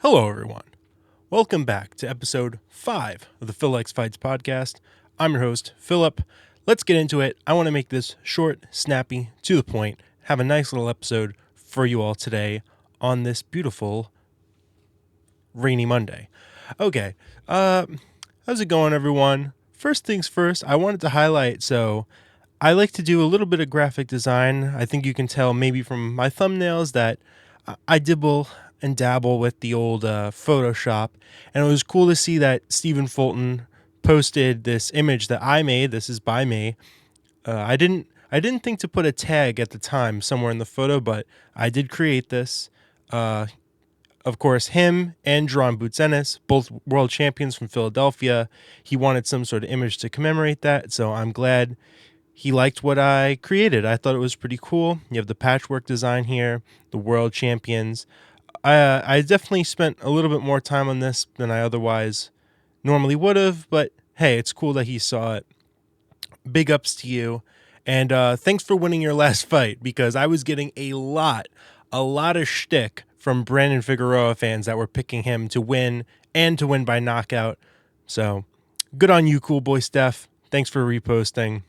Hello, everyone. Welcome back to episode 5 of the Phil Likes Fights podcast. I'm your host, Philip. Let's get into it. I want to make this short, snappy, to the point, have a nice little episode for you all today on this beautiful rainy Monday. Okay, how's it going, everyone? First things first, I wanted to highlight, I like to do a little bit of graphic design. I think you can tell maybe from my thumbnails that I dibble and dabble with the old Photoshop, and it was cool to see that Stephen Fulton posted this image that I made. This is by me. I didn't think to put a tag at the time somewhere in the photo, but I did create this. Of course, him and Jaron Boots Ennis, both world champions from Philadelphia. He wanted some sort of image to commemorate that, so I'm glad he liked what I created. I thought it was pretty cool. You have the patchwork design here, the world champions. I definitely spent a little bit more time on this than I otherwise normally would have, but hey, it's cool that he saw it. Big ups to you. And thanks for winning your last fight, because I was getting a lot of shtick from Brandon Figueroa fans that were picking him to win and to win by knockout. So good on you, cool boy Steph. Thanks for reposting.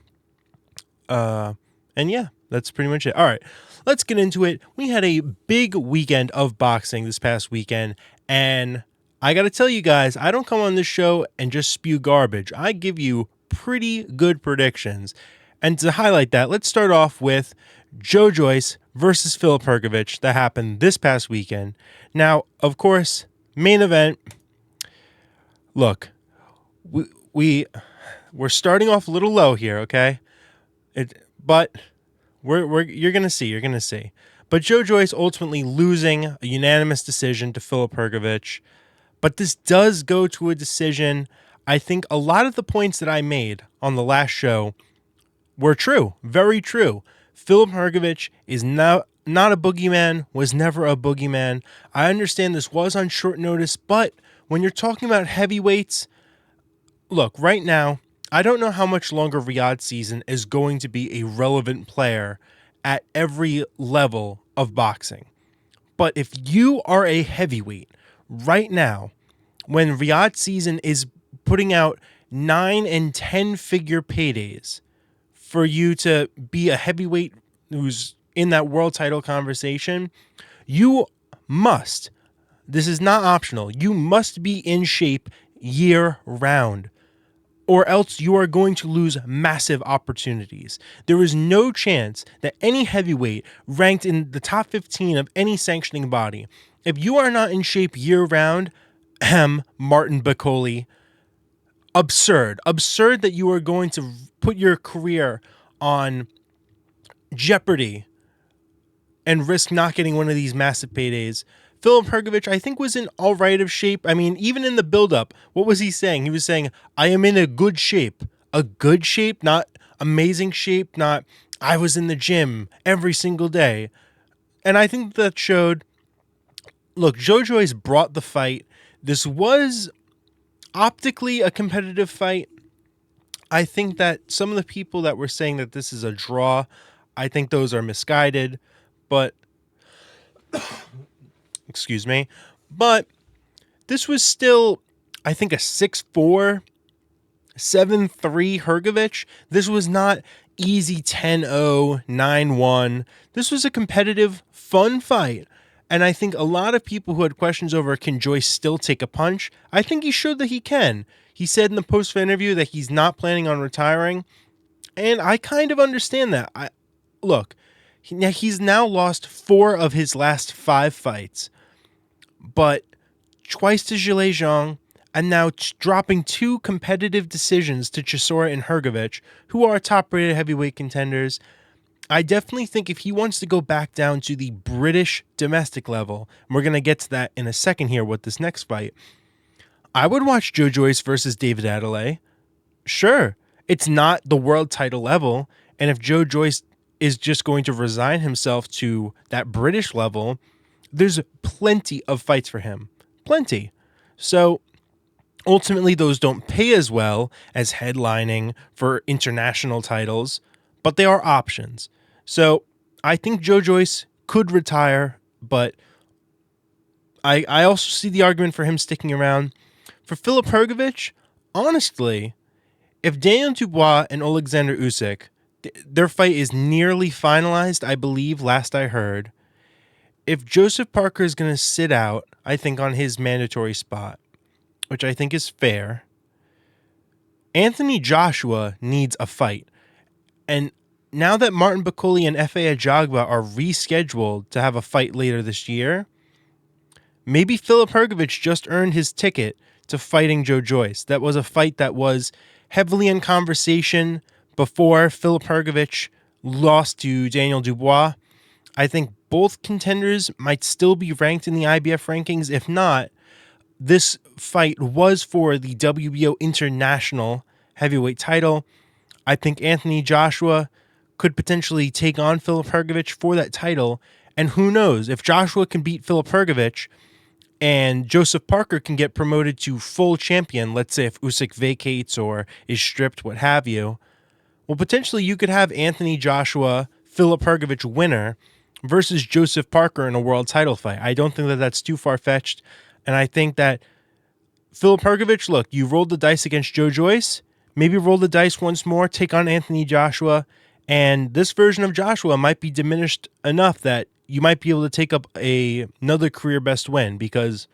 And yeah, that's pretty much it. All right, let's get into it. We had a big weekend of boxing this past weekend, and I got to tell you guys, I don't come on this show and just spew garbage. I give you pretty good predictions. And to highlight that, let's start off with Joe Joyce versus Filip Hrgovic that happened this past weekend. Now, of course, main event. Look, we're starting off a little low here, okay? But you're gonna see. But Joe Joyce ultimately losing a unanimous decision to Filip Hrgovic. But this does go to a decision. I think a lot of the points that I made on the last show were true, very true. Filip Hrgovic is not a boogeyman, was never a boogeyman. I understand this was on short notice, but when you're talking about heavyweights, look, right now, I don't know how much longer Riyadh's season is going to be a relevant player at every level of boxing. But if you are a heavyweight right now, when Riyadh's season is putting out 9 and 10 figure paydays for you to be a heavyweight who's in that world title conversation, you must, this is not optional, you must be in shape year round, or else you are going to lose massive opportunities. There is no chance that any heavyweight ranked in the top 15 of any sanctioning body, if you are not in shape year round, Martin Bakoli, absurd that you are going to put your career on jeopardy and risk not getting one of these massive paydays. Filip Hrgovic, I think, was in all right of shape. I mean, even in the build-up, what was he saying? He was saying, I am in a good shape. A good shape, not amazing shape, not I was in the gym every single day. And I think that showed, look, Joe Joyce brought the fight. This was optically a competitive fight. I think that some of the people that were saying that this is a draw, I think those are misguided. But excuse me, but this was still, I think, a 6'4", 7'3" Hrgovic. This was not easy 10-0, 9-1. This was a competitive, fun fight. And I think a lot of people who had questions over, can Joyce still take a punch? I think he showed that he can. He said in the post-fight interview that he's not planning on retiring. And I kind of understand that. Look, he's now lost 4 of his last 5 fights. But twice to Zhilei Zhang, and now dropping 2 competitive decisions to Chisora and Hrgovic, who are top-rated heavyweight contenders. I definitely think if he wants to go back down to the British domestic level, and we're going to get to that in a second here with this next fight, I would watch Joe Joyce versus David Adeleye. Sure, it's not the world title level, and if Joe Joyce is just going to resign himself to that British level, there's plenty of fights for him. Plenty. So ultimately, those don't pay as well as headlining for international titles, but they are options. So I think Joe Joyce could retire, but I also see the argument for him sticking around. For Filip Hrgovic, honestly, if Daniel Dubois and Alexander Usyk, their fight is nearly finalized, I believe, last I heard. If Joseph Parker is going to sit out, I think on his mandatory spot, which I think is fair, Anthony Joshua needs a fight. And now that Martin Bakuli and Efe Ajagba are rescheduled to have a fight later this year, maybe Filip Hrgovic just earned his ticket to fighting Joe Joyce. That was a fight that was heavily in conversation before Filip Hrgovic lost to Daniel Dubois. I think both contenders might still be ranked in the IBF rankings. If not, this fight was for the WBO International Heavyweight title. I think Anthony Joshua could potentially take on Filip Hrgovic for that title. And who knows, if Joshua can beat Filip Hrgovic and Joseph Parker can get promoted to full champion, let's say if Usyk vacates or is stripped, what have you, well, potentially you could have Anthony Joshua, Filip Hrgovic winner versus Joseph Parker in a world title fight. I don't think that that's too far-fetched. And I think that Filip Hrgovic, look, you rolled the dice against Joe Joyce. Maybe roll the dice once more, take on Anthony Joshua, and this version of Joshua might be diminished enough that you might be able to take up another career best win, because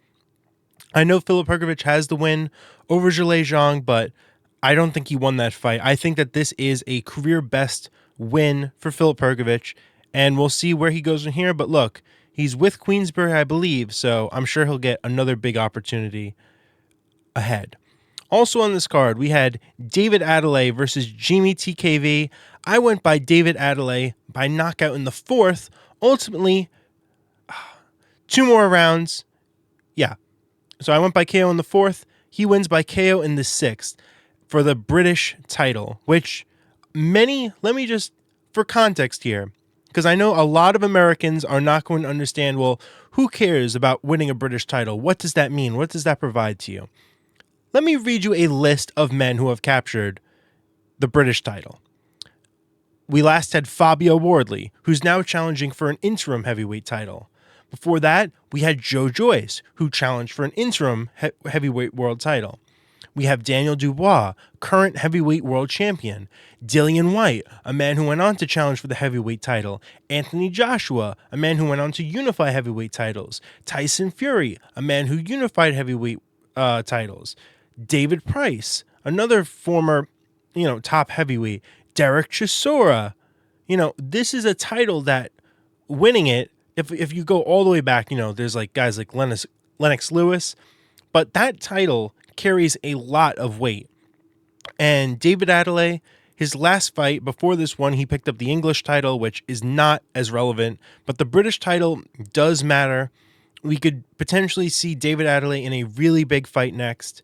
I know Filip Hrgovic has the win over Zhilei Zhang, but I don't think he won that fight. I think that this is a career best win for Filip Hrgovic, and we'll see where he goes from here. But look, he's with Queensberry, I believe, so I'm sure he'll get another big opportunity ahead. Also on this card, we had David Adelaide versus Jimmy TKV. I went by David Adelaide by knockout in the fourth. Ultimately, 2 more rounds. Yeah. So I went by KO in the fourth. He wins by KO in the sixth for the British title, which many, let me just, for context here, because I know a lot of Americans are not going to understand, well, who cares about winning a British title? What does that mean? What does that provide to you? Let me read you a list of men who have captured the British title. We last had Fabio Wardley, who's now challenging for an interim heavyweight title. Before that, we had Joe Joyce, who challenged for an interim heavyweight world title. We have Daniel Dubois, current heavyweight world champion. Dillian Whyte, a man who went on to challenge for the heavyweight title. Anthony Joshua, a man who went on to unify heavyweight titles. Tyson Fury, a man who unified heavyweight titles. David Price, another former, top heavyweight. Derek Chisora. This is a title that winning it, if you go all the way back, there's like guys like Lennox Lewis, but that title carries a lot of weight. And David Adelaide, his last fight before this one, he picked up the English title, which is not as relevant, but the British title does matter. We could potentially see David Adelaide in a really big fight next.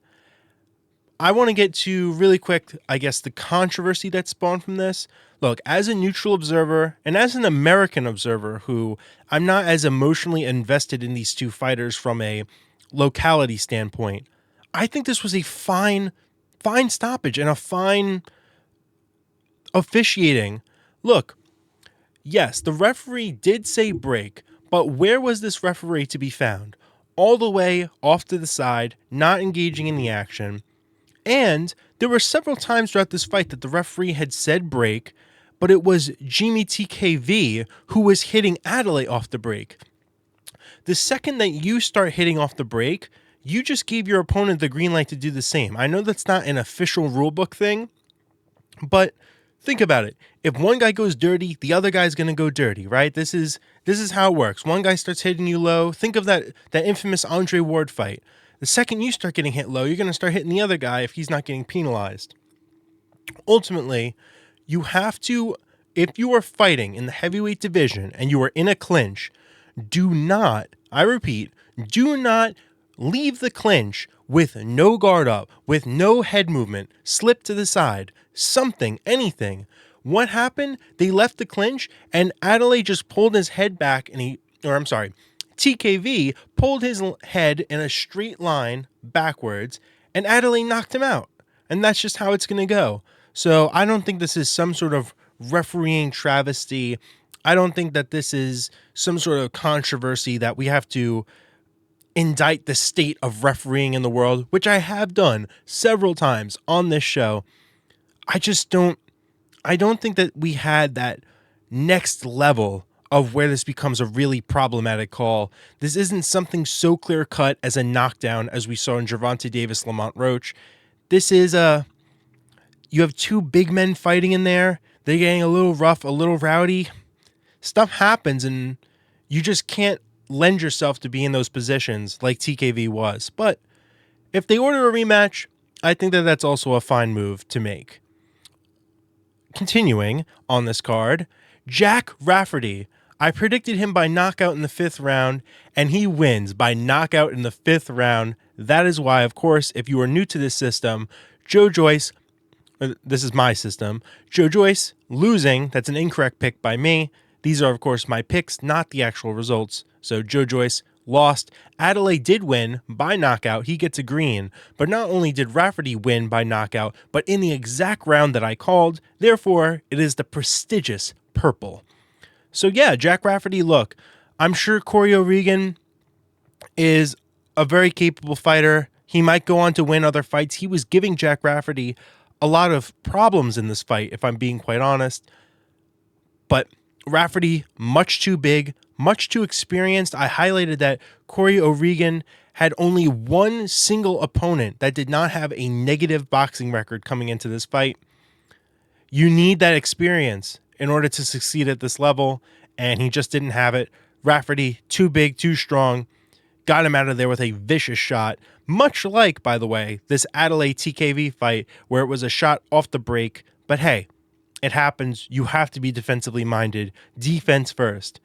I want to get to really quick, I guess, the controversy that spawned from this. Look, as a neutral observer and as an American observer who I'm not as emotionally invested in these two fighters from a locality standpoint, I think this was a fine stoppage and a fine officiating. Look, yes, the referee did say break, but where was this referee to be found? All the way off to the side, not engaging in the action. And there were several times throughout this fight that the referee had said break, but it was Jimmy TKV who was hitting Adelaide off the break. The second that you start hitting off the break, you just gave your opponent the green light to do the same. I know that's not an official rulebook thing, but think about it. If one guy goes dirty, the other guy's going to go dirty, right? This is how it works. One guy starts hitting you low. Think of that infamous Andre Ward fight. The second you start getting hit low, you're going to start hitting the other guy if he's not getting penalized. Ultimately, you have to, if you are fighting in the heavyweight division and you are in a clinch, do not, I repeat, do not leave the clinch with no guard up, with no head movement, slip to the side, something, anything. What happened? They left the clinch and Adelaide just pulled his head back and TKV pulled his head in a straight line backwards, and Adelaide knocked him out. And that's just how it's going to go. So I don't think this is some sort of refereeing travesty. I don't think that this is some sort of controversy that we have to indict the state of refereeing in the world, which I have done several times on this show. I don't think that we had that next level of where this becomes a really problematic call. This isn't something so clear cut as a knockdown as we saw in Gervonta Davis, Lamont Roach. This is you have two big men fighting in there. They're getting a little rough, a little rowdy. Stuff happens and you just can't lend yourself to be in those positions like TKV was. But if they order a rematch, I think that that's also a fine move to make. Continuing on this card, Jack Rafferty. I predicted him by knockout in the 5th round, and he wins by knockout in the 5th round. That is why, of course, if you are new to this system, Joe Joyce, this is my system, Joe Joyce losing, that's an incorrect pick by me. These are, of course, my picks, not the actual results. So Joe Joyce lost. Adelaide did win by knockout. He gets a green. But not only did Rafferty win by knockout, but in the exact round that I called. Therefore, it is the prestigious purple. So yeah, Jack Rafferty, look, I'm sure Corey O'Regan is a very capable fighter. He might go on to win other fights. He was giving Jack Rafferty a lot of problems in this fight, if I'm being quite honest. But Rafferty, much too big, much too experienced. I highlighted that Corey O'Regan had only one single opponent that did not have a negative boxing record coming into this fight. You need that experience in order to succeed at this level, and he just didn't have it. Rafferty, too big, too strong, got him out of there with a vicious shot, much like, by the way, this Adelaide TKV fight where it was a shot off the break. But hey, it happens. You have to be defensively minded. Defense first.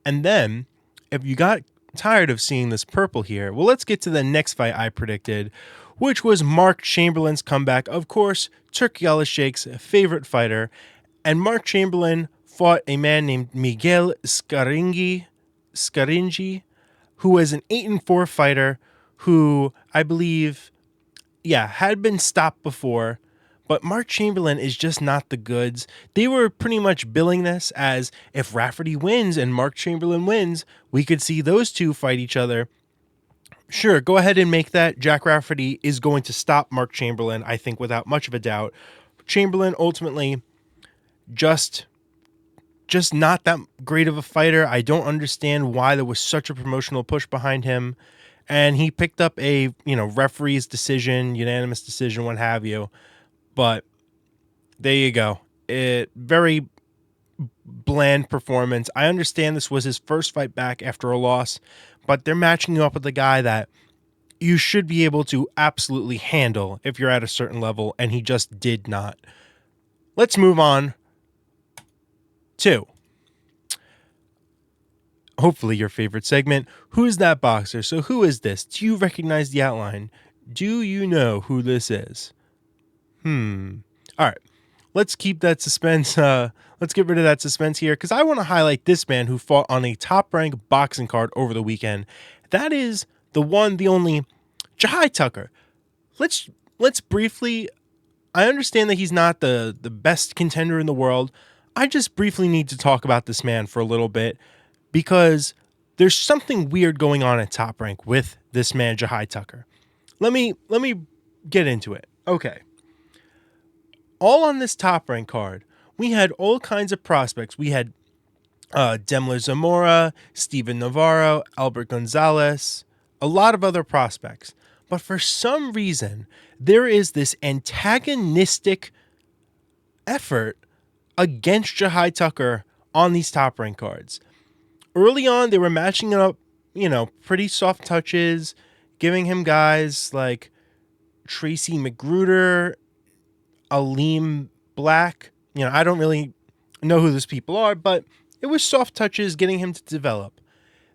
And then, if you got tired of seeing this purple here, well, let's get to the next fight I predicted, which was Mark Chamberlain's comeback. Of course, Turki Sheikh's favorite fighter. And Mark Chamberlain fought a man named Miguel Scaringi, who was an 8-4 fighter who I believe, had been stopped before. But Mark Chamberlain is just not the goods. They were pretty much billing this as if Rafferty wins and Mark Chamberlain wins, we could see those two fight each other. Sure, go ahead and make that. Jack Rafferty is going to stop Mark Chamberlain, I think, without much of a doubt. Chamberlain ultimately just not that great of a fighter. I don't understand why there was such a promotional push behind him. And he picked up a, referee's decision, unanimous decision, what have you. But there you go. Very bland performance. I understand this was his first fight back after a loss, but they're matching you up with a guy that you should be able to absolutely handle if you're at a certain level, and he just did not. Let's move on to hopefully your favorite segment. Who's that boxer? So who is this? Do you recognize the outline? Do you know who this is? All right. Let's keep that suspense. Let's get rid of that suspense here because I want to highlight this man who fought on a top-ranked boxing card over the weekend. That is the one, the only, Jahai Tucker. Let's briefly. I understand that he's not the best contender in the world. I just briefly need to talk about this man for a little bit because there's something weird going on at Top Rank with this man, Jahai Tucker. Let me get into it. Okay. All on this Top Rank card, we had all kinds of prospects. We had Demler Zamora, Steven Navarro, Albert Gonzalez, a lot of other prospects. But for some reason, there is this antagonistic effort against Jahai Tucker on these Top Rank cards. Early on, they were matching it up, pretty soft touches, giving him guys like Tracy Magruder, Aleem Black. I don't really know who those people are, but it was soft touches getting him to develop.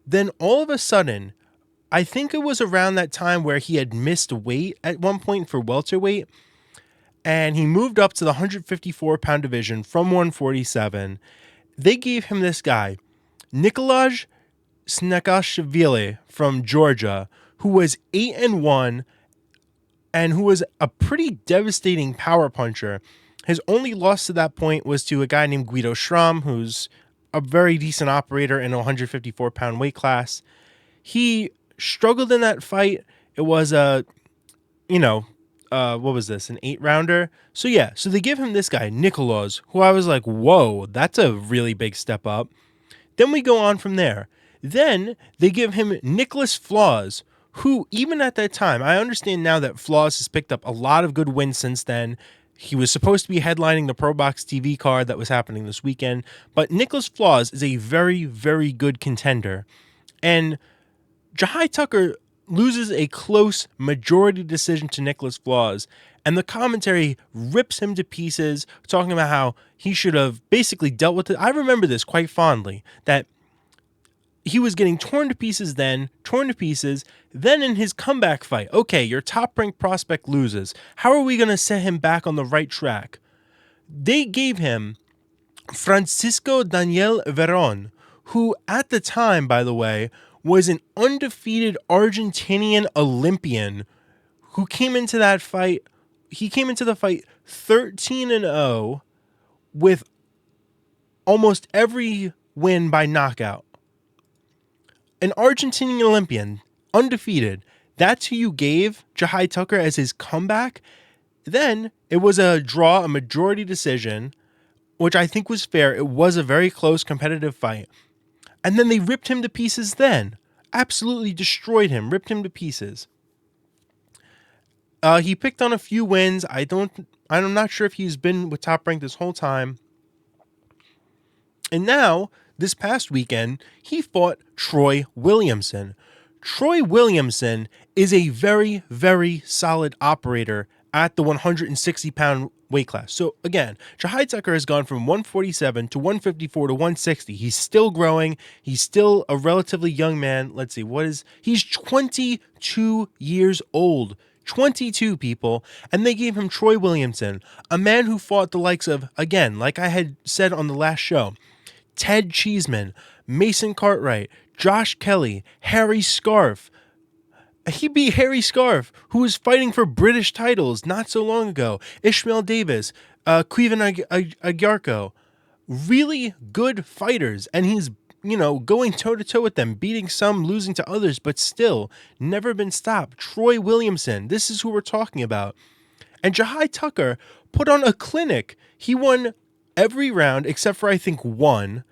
Then all of a sudden, I think it was around that time where he had missed weight at one point for welterweight, and he moved up to the 154-pound division from 147. They gave him this guy, Nikolaj Snakashvili from Georgia, who was 8-1 and who was a pretty devastating power puncher. His only loss to that point was to a guy named Guido Schramm, who's a very decent operator in a 154-pound weight class. He struggled in that fight. It was what was this? An 8-rounder? So yeah, so they give him this guy, Nicholas, who I was like, whoa, that's a really big step up. Then we go on from there. Then they give him Nicholas Flaws, who even at that time, I understand now that Flaws has picked up a lot of good wins since then. He was supposed to be headlining the Pro Box TV card that was happening this weekend, but Nicholas Flaws is a very, very good contender. And Jahai Tucker loses a close majority decision to Nicholas Flaws, and the commentary rips him to pieces, talking about how he should have basically dealt with it. I remember this quite fondly, that he was getting torn to pieces then in his comeback fight. Okay, your top-ranked prospect loses. How are we going to set him back on the right track? They gave him Francisco Daniel Veron, who at the time, by the way, was an undefeated Argentinian Olympian who came into that fight. He came into the fight 13-0 with almost every win by knockout. An Argentinian Olympian, undefeated. That's who you gave Jahai Tucker as his comeback. Then it was a draw, a majority decision, which I think was fair. It was a very close competitive fight. And then they ripped him to pieces then. Absolutely destroyed him, ripped him to pieces. He picked on a few wins. I'm not sure if he's been with Top Rank this whole time. And now, this past weekend, he fought Troy Williamson. Troy Williamson is a very, very solid operator at the 160-pound weight class. So again, Jahai Tucker has gone from 147 to 154 to 160. He's still growing. He's still a relatively young man. Let's see, he's 22 years old. 22 people, and they gave him Troy Williamson, a man who fought the likes of, again, like I had said on the last show, Ted Cheeseman, Mason Cartwright, Josh Kelly, Harry Scarf. He beat Harry Scarf, who was fighting for British titles not so long ago. Ishmael Davis, Cuban Agyarko. Really good fighters, and he's going toe-to-toe with them, beating some, losing to others, but still never been stopped. Troy Williamson, this is who we're talking about. And Jahai Tucker put on a clinic. He won every round except for, I think, one,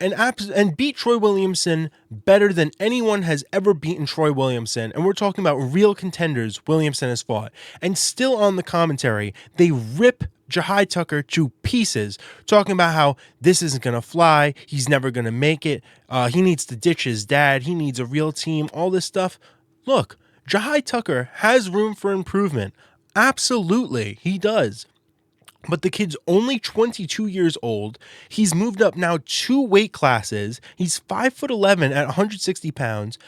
and beat Troy Williamson better than anyone has ever beaten Troy Williamson. And we're talking about real contenders Williamson has fought. And still on the commentary, they rip Jahai Tucker to pieces, talking about how this isn't going to fly, he's never going to make it, he needs to ditch his dad, he needs a real team, all this stuff. Look, Jahai Tucker has room for improvement. Absolutely, he does. But the kid's only 22 years old. He's moved up now 2 weight classes. He's 5'11" at 160 pounds.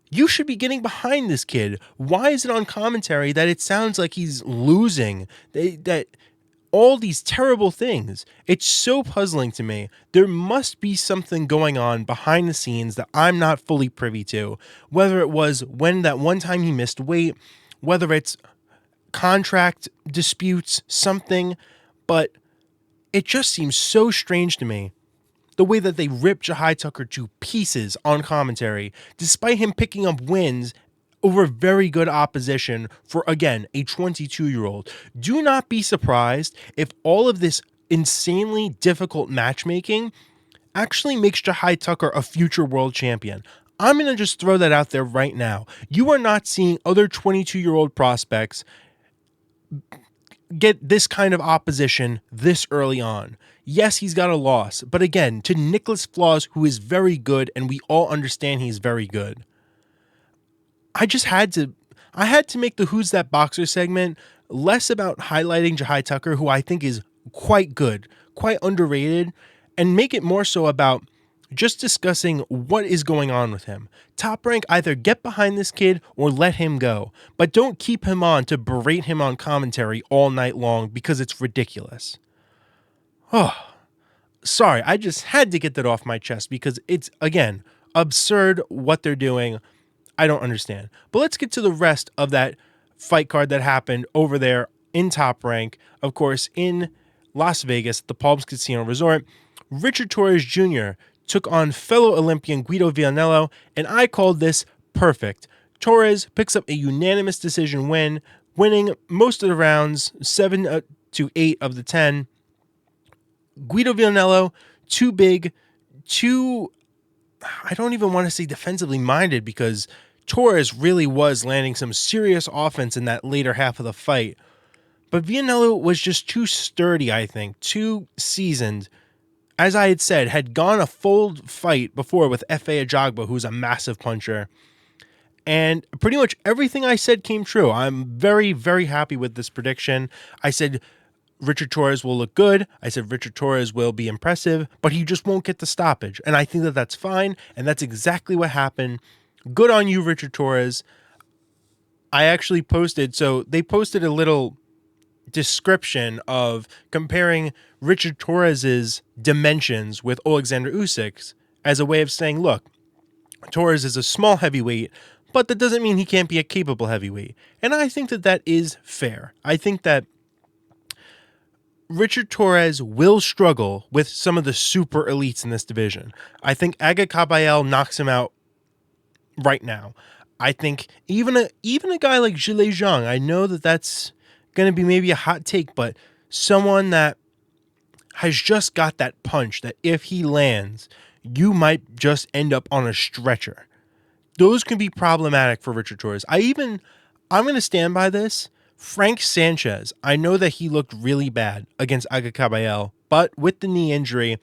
You should be getting behind this kid. Why is it on commentary that it sounds like he's losing? That all these terrible things. It's so puzzling to me. There must be something going on behind the scenes that I'm not fully privy to. Whether it was when that one time he missed weight, whether it's contract disputes, something, but it just seems so strange to me. The way that they rip Jahai Tucker to pieces on commentary, despite him picking up wins over very good opposition for, again, a 22-year-old. Do not be surprised if all of this insanely difficult matchmaking actually makes Jahai Tucker a future world champion. I'm going to just throw that out there right now. You are not seeing other 22-year-old prospects get this kind of opposition this early on. Yes, he's got a loss, but again, to Nicholas Flaws, who is very good, and we all understand he's very good. I had to make the Who's That Boxer segment less about highlighting Jahai Tucker, who I think is quite good, quite underrated, and make it more so about just discussing what is going on with him. Top Rank, either get behind this kid or let him go, but don't keep him on to berate him on commentary all night long because it's ridiculous. Oh, sorry, I just had to get that off my chest because it's, again, absurd what they're doing. I don't understand. But let's get to the rest of that fight card that happened over there in Top Rank. Of course, in Las Vegas, the Palms Casino Resort, Richard Torrez Jr. took on fellow Olympian Guido Vianello, and I called this perfect. Torrez picks up a unanimous decision win, winning most of the rounds, 7 to 8 of the 10. Guido Vianello, too big, too, I don't even want to say defensively minded, because Torrez really was landing some serious offense in that later half of the fight. But Vianello was just too sturdy, I think, too seasoned. As I had said, had gone a full fight before with F.A. Ajagba, who's a massive puncher. And pretty much everything I said came true. I'm very, very happy with this prediction. I said Richard Torrez will look good. I said Richard Torrez will be impressive, but he just won't get the stoppage. And I think that that's fine, and that's exactly what happened. Good on you, Richard Torrez. I actually posted, so they posted a little description of comparing Richard Torres's dimensions with Alexander Usyk's as a way of saying, look, Torrez is a small heavyweight, but that doesn't mean he can't be a capable heavyweight. And I think that that is fair. I think that Richard Torrez will struggle with some of the super elites in this division. I think Aga Kabayel knocks him out right now. I think even a guy like Zhilei Zhang, I know that that's going to be maybe a hot take, but someone that has just got that punch that if he lands, you might just end up on a stretcher. Those can be problematic for Richard Torrez. I'm going to stand by this. Frank Sanchez, I know that he looked really bad against Aga Kabayel, but with the knee injury,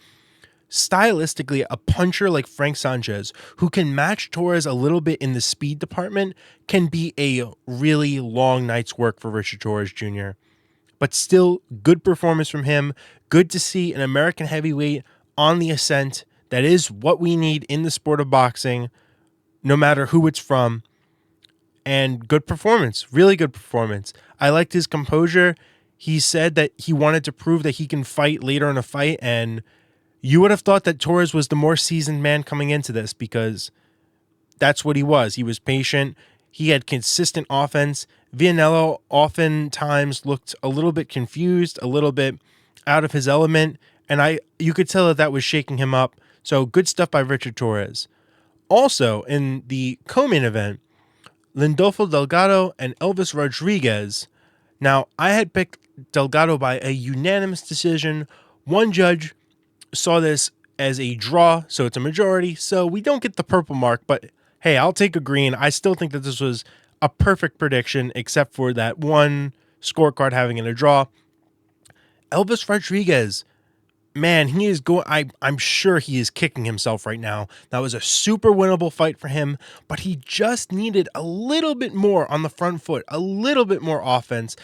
stylistically, a puncher like Frank Sanchez, who can match Torrez a little bit in the speed department, can be a really long night's work for Richard Torrez Jr. But still, good performance from him. Good to see an American heavyweight on the ascent. That is what we need in the sport of boxing, no matter who it's from. And good performance, really good performance. I liked his composure. He said that he wanted to prove that he can fight later in a fight, and you would have thought that Torrez was the more seasoned man coming into this, because that's what he was. He was patient. He had consistent offense. Vianello oftentimes looked a little bit confused, a little bit out of his element, and you could tell that was shaking him up. So good stuff by Richard Torrez. Also, in the co-main event, Lindolfo Delgado and Elvis Rodriguez. Now, I had picked Delgado by a unanimous decision. One judge saw this as a draw, so it's a majority, so we don't get the purple mark, but hey, I'll take a green. I still think that this was a perfect prediction, except for that one scorecard having it a draw. Elvis Rodriguez, man, he is going. I'm sure he is kicking himself right now. That was a super winnable fight for him, but he just needed a little bit more on the front foot, a little bit more offense.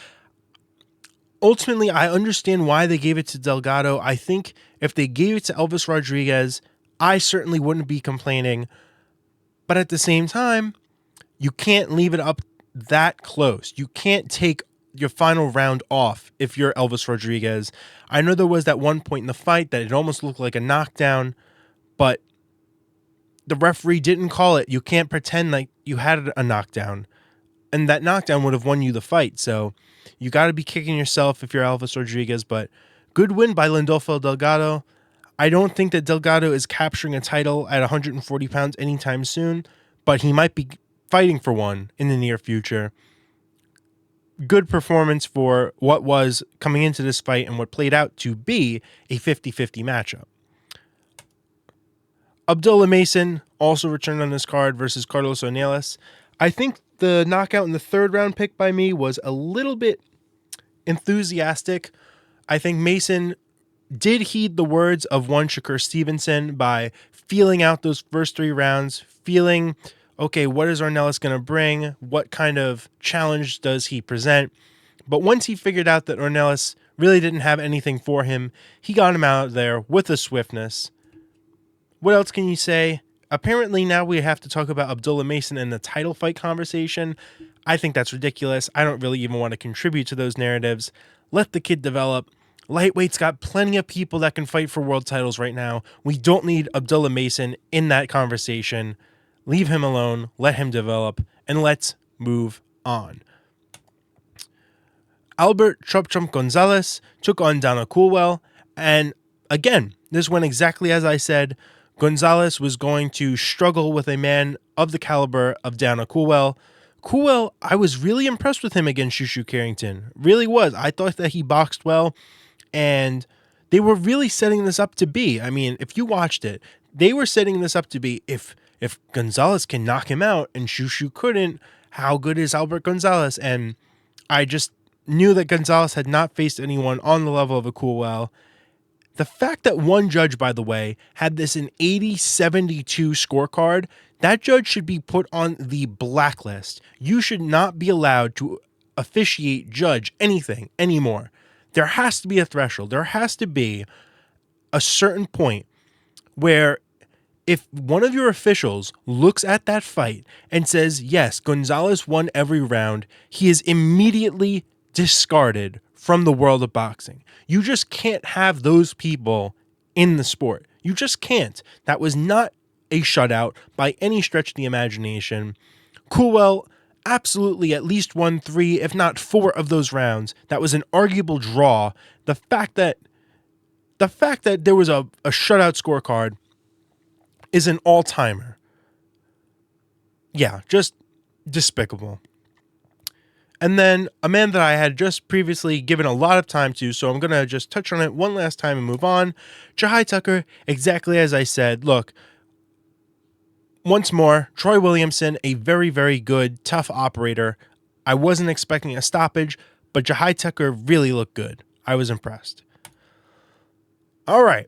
Ultimately, I understand why they gave it to Delgado. I think if they gave it to Elvis Rodriguez, I certainly wouldn't be complaining. But at the same time, you can't leave it up that close. You can't take your final round off if you're Elvis Rodriguez. I know there was that one point in the fight that it almost looked like a knockdown, but the referee didn't call it. You can't pretend like you had a knockdown, and that knockdown would have won you the fight. So you got to be kicking yourself if you're Elvis Rodriguez, but good win by Lindolfo Delgado. I don't think that Delgado is capturing a title at 140 pounds anytime soon, but he might be fighting for one in the near future. Good performance for what was coming into this fight and what played out to be a 50-50 matchup. Abdullah Mason also returned on this card versus Carlos Ornelas. I think the knockout in the third round pick by me was a little bit enthusiastic. I think Mason did heed the words of one Shakur Stevenson by feeling out those first 3 rounds, feeling, okay, what is Ornelas going to bring? What kind of challenge does he present? But once he figured out that Ornelas really didn't have anything for him, he got him out of there with a swiftness. What else can you say? Apparently now we have to talk about Abdullah Mason and the title fight conversation. I think that's ridiculous. I don't really even want to contribute to those narratives. Let the kid develop. Lightweight's got plenty of people that can fight for world titles right now. We don't need Abdullah Mason in that conversation. Leave him alone, let him develop, and let's move on. Albert Chop Chop Gonzalez took on Dana Coolwell, and again, this went exactly as I said. Gonzalez was going to struggle with a man of the caliber of Dana Coolwell. Coolwell, I was really impressed with him against Shushu Carrington. Really was. I thought that he boxed well, and they were really setting this up to be. I mean, if you watched it, they were setting this up to be if Gonzalez can knock him out and Shushu couldn't, how good is Albert Gonzalez? And I just knew that Gonzalez had not faced anyone on the level of a Coolwell. The fact that one judge, by the way, had this an 80-72 scorecard, that judge should be put on the blacklist. You should not be allowed to officiate, judge anything anymore. There has to be a threshold. There has to be a certain point where if one of your officials looks at that fight and says, yes, Gonzalez won every round, he is immediately discarded from the world of boxing. You just can't have those people in the sport. You just can't. That was not a shutout by any stretch of the imagination. Coolwell absolutely at least won 3, if not 4 of those rounds. That was an arguable draw. The fact that there was a shutout scorecard is an all-timer. Yeah, just despicable. And then a man that I had just previously given a lot of time to, so I'm going to just touch on it one last time and move on. Jahai Tucker, exactly as I said. Look, once more, Troy Williamson, a very, very good, tough operator. I wasn't expecting a stoppage, but Jahai Tucker really looked good. I was impressed. All right.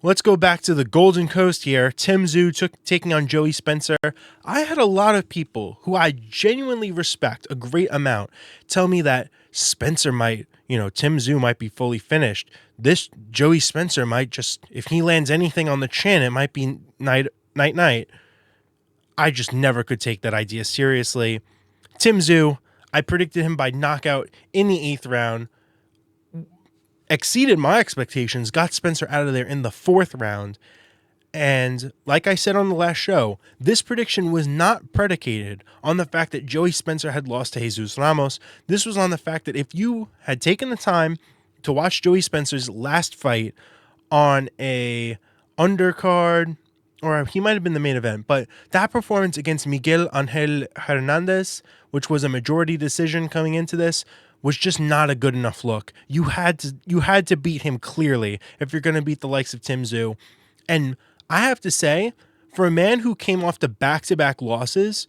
Let's go back to the Golden Coast here. Tszyu taking on Joey Spencer. I had a lot of people who I genuinely respect a great amount tell me that Spencer might, Tszyu might be fully finished. This Joey Spencer might just, if he lands anything on the chin, it might be night. I just never could take that idea seriously. Tszyu, I predicted him by knockout in the 8th round. Exceeded my expectations, got Spencer out of there in the 4th round. And like I said on the last show, this prediction was not predicated on the fact that Joey Spencer had lost to Jesus Ramos. This was on the fact that if you had taken the time to watch Joey Spencer's last fight on a undercard, or he might have been the main event, but that performance against Miguel Angel Hernandez, which was a majority decision coming into this, was just not a good enough look. You had to beat him clearly if you're going to beat the likes of Tszyu. And I have to say, for a man who came off the back-to-back losses,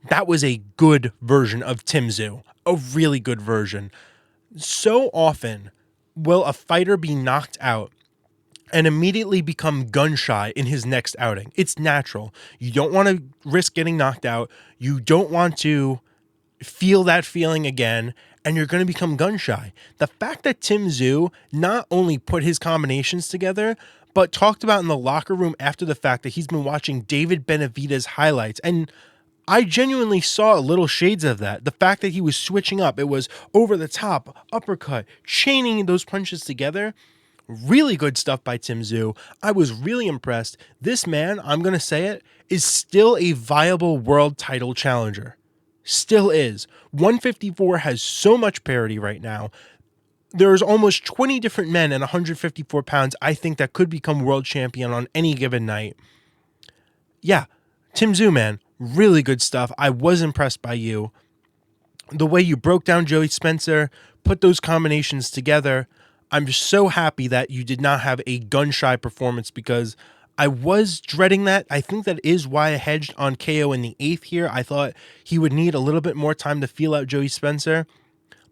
that was a good version of Tszyu, a really good version. So often will a fighter be knocked out and immediately become gun-shy in his next outing. It's natural. You don't want to risk getting knocked out. You don't want to feel that feeling again, and you're going to become gun-shy. The fact that Tszyu not only put his combinations together, but talked about in the locker room after the fact that he's been watching David Benavidez highlights, and I genuinely saw little shades of that. The fact that he was switching up, it was over the top, uppercut, chaining those punches together. Really good stuff by Tszyu. I was really impressed. This man, I'm going to say it, is still a viable world title challenger. Still is. 154 has so much parity right now. There's almost 20 different men at 154 pounds I think that could become world champion on any given night. Yeah, Tszyu, man, really good stuff. I was impressed by you. The way you broke down Joey Spencer, put those combinations together. I'm just so happy that you did not have a gun-shy performance because I was dreading that. I think that is why I hedged on KO in the 8th here. I thought he would need a little bit more time to feel out Joey Spencer.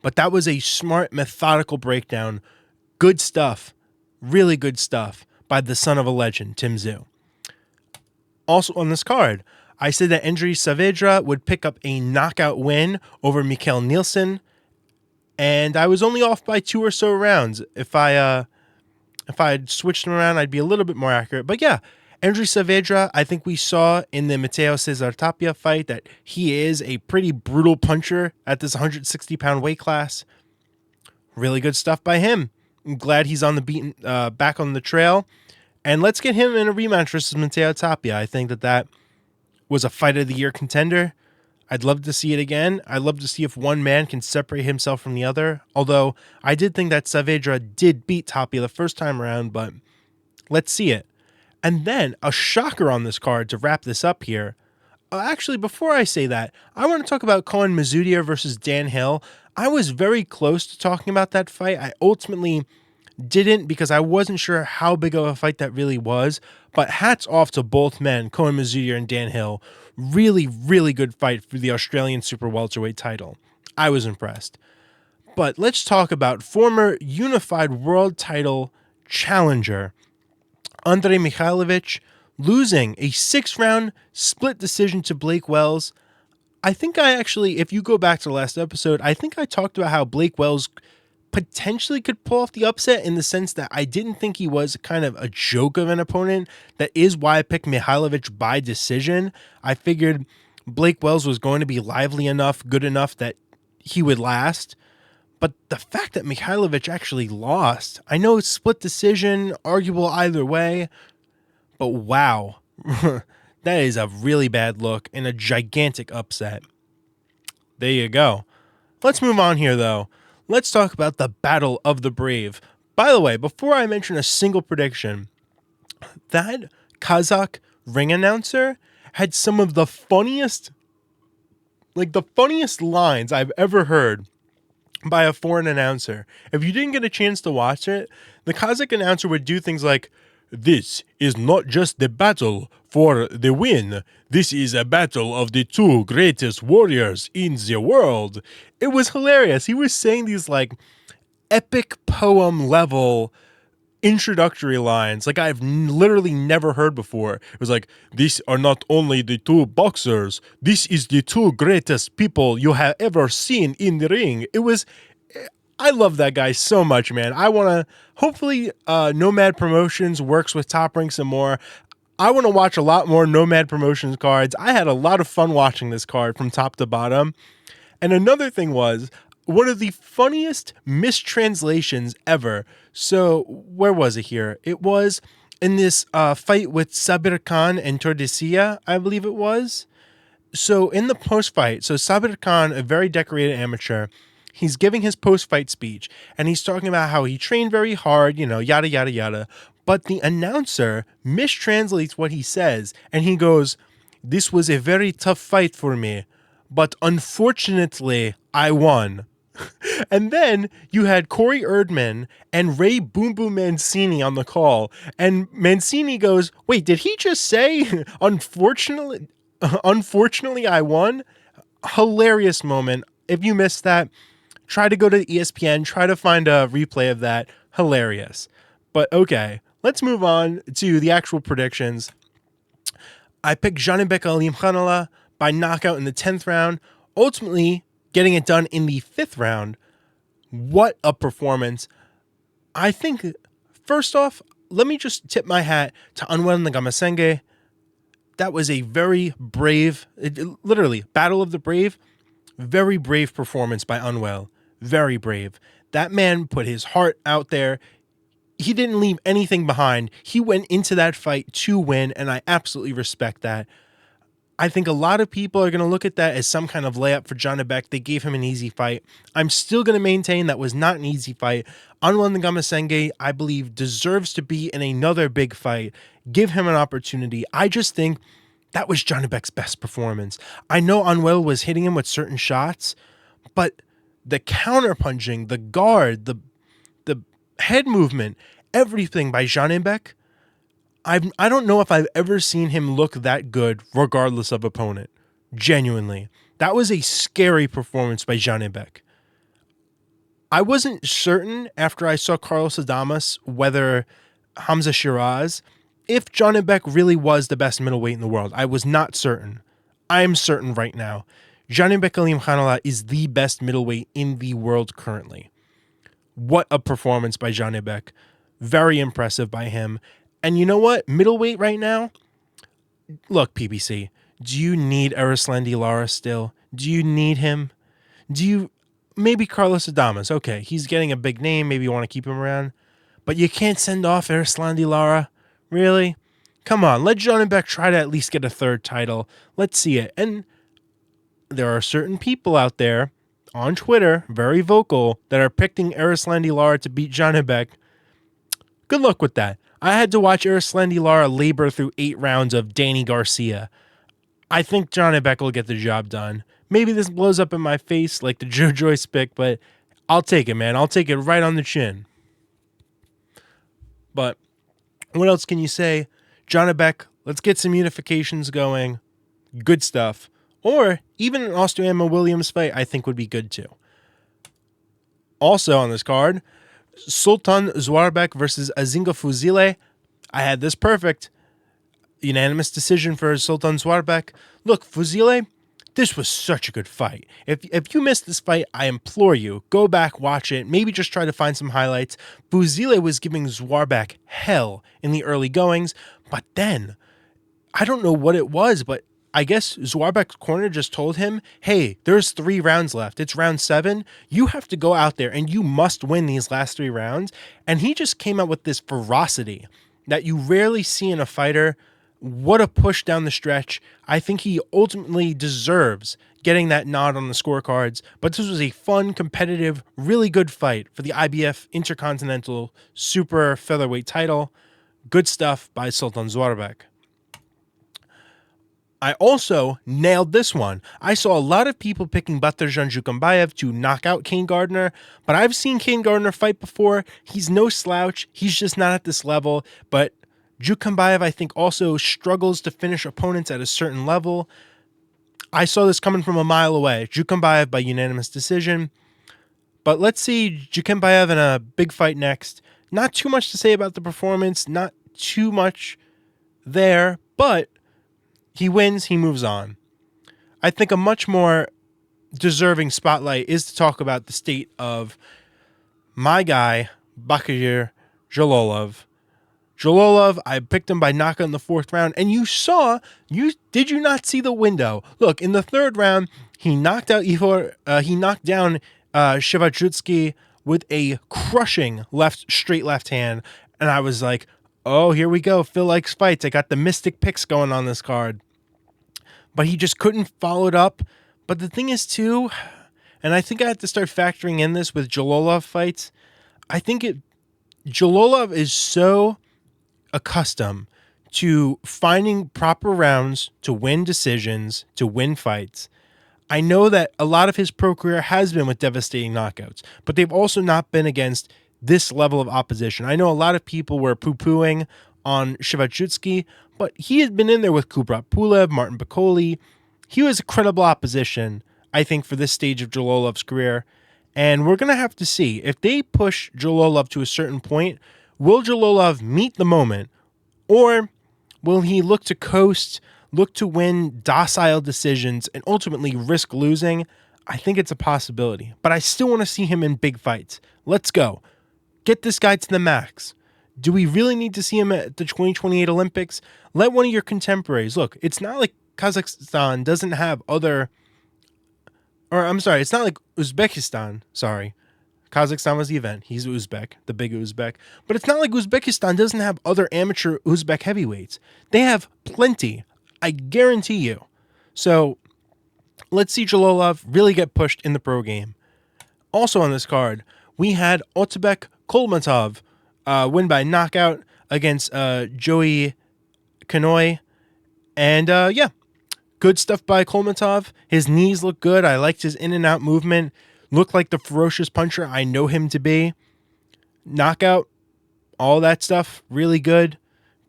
But that was a smart, methodical breakdown. Good stuff. Really good stuff by the son of a legend, Tszyu. Also on this card, I said that Endri Saavedra would pick up a knockout win over Mikael Nielsen. And I was only off by 2 or so rounds. If I had switched them around, I'd be a little bit more accurate. But yeah, Endri Saavedra, I think we saw in the Mateo Cesar Tapia fight that he is a pretty brutal puncher at this 160-pound weight class. Really good stuff by him. I'm glad he's on the back on the trail. And let's get him in a rematch versus Mateo Tapia. I think that was a fight of the year contender. I'd love to see it again. I'd love to see if one man can separate himself from the other. Although I did think that Saavedra did beat Tapia the first time around, but let's see it. And then a shocker on this card to wrap this up here. Actually, before I say that, I want to talk about Cohen Mazudia versus Dan Hill. I was very close to talking about that fight. I ultimately didn't because I wasn't sure how big of a fight that really was. But hats off to both men, Cohen Mazudia and Dan Hill. Really, really good fight for the Australian super welterweight title. I was impressed. But let's talk about former unified world title challenger Andrei Mikhailovich losing a 6-round split decision to Blake Wells. I think I actually, if you go back to the last episode, I think I talked about how Blake Wells potentially could pull off the upset in the sense that I didn't think he was kind of a joke of an opponent. That is why I picked Mikhailovich by decision. I figured Blake Wells was going to be lively enough, good enough that he would last. But the fact that Mikhailovich actually lost, I know it's split decision, arguable either way, but wow, that is a really bad look and a gigantic upset. There you go. Let's move on here, though. Let's talk about the Battle of the Brave. By the way, before I mention a single prediction, that Kazakh ring announcer had some of the funniest lines I've ever heard by a foreign announcer. If you didn't get a chance to watch it, the Kazakh announcer would do things like, "This is not just the battle for the win. This is a battle of the two greatest warriors in the world." It was hilarious. He was saying these like epic poem level introductory lines like I've literally never heard before. It was like, "These are not only the two boxers, this is the two greatest people you have ever seen in the ring." I love that guy so much, man. I want to, hopefully Nomad Promotions works with Top Rank some more. I want to watch a lot more Nomad Promotions cards. I had a lot of fun watching this card from top to bottom. And another thing was, one of the funniest mistranslations ever. So where was it here? It was in this fight with Sabir Khan and Tordesillas, I believe it was. So in the post-fight, so Sabir Khan, a very decorated amateur, he's giving his post-fight speech, and he's talking about how he trained very hard, yada, yada, yada. But the announcer mistranslates what he says, and he goes, "This was a very tough fight for me, but unfortunately, I won." And then you had Corey Erdman and Ray Boom Boom Mancini on the call. And Mancini goes, "Wait, did he just say, unfortunately, I won?" Hilarious moment. If you missed that, try to go to ESPN, try to find a replay of that. Hilarious. But okay, let's move on to the actual predictions. I picked Janibek Alimkhanuly by knockout in the 10th round. Ultimately, getting it done in the 5th round. What a performance. I think, first off, let me just tip my hat to Untitled Ngamissengue. That was a very brave, literally, Battle of the Brave, very brave performance by Unwell. Very brave. That man put his heart out there. He didn't leave anything behind. He went into that fight to win, and I absolutely respect that. I think a lot of people are going to look at that as some kind of layup for Janibek. They gave him an easy fight. I'm still going to maintain that was not an easy fight. Untitled Ngamissengue, I believe, deserves to be in another big fight. Give him an opportunity. I just think that was Janibek's best performance. I know Unwell was hitting him with certain shots, but the counterpunching, the guard, the head movement, everything by Janibek, I don't know if I've ever seen him look that good regardless of opponent. Genuinely. That was a scary performance by Janibek. I wasn't certain after I saw Carlos Adames whether Hamza Shiraz, if Janibek really was the best middleweight in the world. I was not certain. I am certain right now. Janibek Alimkhanuly is the best middleweight in the world currently. What a performance by Janibek. Very impressive by him. And you know what? Middleweight right now, look, PBC, do you need Erislandy Lara still? Do you need him? Maybe Carlos Adames, okay, he's getting a big name, maybe you want to keep him around, but you can't send off Erislandy Lara? Really? Come on, let Janibek try to at least get a 3rd title. Let's see it. And there are certain people out there on Twitter, very vocal, that are picking Erislandy Lara to beat Janibek. Good luck with that. I had to watch Erislandy Lara labor through 8 rounds of Danny Garcia. I think Johnny Beck will get the job done. Maybe this blows up in my face like the Joe Joyce pick, but I'll take it, man. I'll take it right on the chin. But what else can you say? Johnny Beck, let's get some unifications going. Good stuff. Or even an Austrian Williams fight I think would be good too. Also on this card, Sultan Zouarbek versus Azinga Fuzile. I had this perfect. Unanimous decision for Sultan Zouarbek. Look, Fuzile, this was such a good fight. If you missed this fight, I implore you, go back, watch it, maybe just try to find some highlights. Fuzile was giving Zouarbek hell in the early goings, but then, I don't know what it was, but I guess Zouarbek's corner just told him, hey, there's 3 rounds left. It's round 7. You have to go out there and you must win these last 3 rounds. And he just came out with this ferocity that you rarely see in a fighter. What a push down the stretch. I think he ultimately deserves getting that nod on the scorecards. But this was a fun, competitive, really good fight for the IBF Intercontinental Super Featherweight title. Good stuff by Sultan Zouarbek. I also nailed this one. I saw a lot of people picking Batarjan Jukambayev to knock out Kane Gardner, but I've seen Kane Gardner fight before. He's no slouch. He's just not at this level, but Jukambayev, I think, also struggles to finish opponents at a certain level. I saw this coming from a mile away. Jukambayev by unanimous decision. But let's see Jukambayev in a big fight next. Not too much to say about the performance. Not too much there, but he wins, he moves on. I think a much more deserving spotlight is to talk about the state of my guy, Bakir Jalolov. Jalolov, I picked him by knockout in the 4th round, and did you not see the window? Look, in the 3rd round, he knocked down Shevchytsky with a crushing straight left hand, and I was like, oh, here we go, Phil likes fights. I got the mystic picks going on this card. But he just couldn't follow it up. But the thing is, too, and I think I have to start factoring in this with Jalolov fights, Jalolov is so accustomed to finding proper rounds to win decisions, to win fights. I know that a lot of his pro career has been with devastating knockouts, but they've also not been against this level of opposition. I know a lot of people were poo-pooing on Shevchytsky, but he had been in there with Kubrat Pulev, Martin Bakole. He was a credible opposition, I think, for this stage of Jalolov's career. And we're going to have to see. If they push Jalolov to a certain point, will Jalolov meet the moment? Or will he look to coast, look to win docile decisions, and ultimately risk losing? I think it's a possibility. But I still want to see him in big fights. Let's go. Get this guy to the max. Do we really need to see him at the 2028 Olympics? Let one of your contemporaries. Look, it's not like Kazakhstan doesn't have other... it's not like Uzbekistan. Sorry. Kazakhstan was the event. He's Uzbek, the big Uzbek. But it's not like Uzbekistan doesn't have other amateur Uzbek heavyweights. They have plenty. I guarantee you. So let's see Jalolov really get pushed in the pro game. Also on this card, we had Otabek Kolmatov win by knockout against Joey Kanoi. And good stuff by Kolmatov. His knees look good. I liked his in and out movement. Looked like the ferocious puncher I know him to be. Knockout, all that stuff, really good.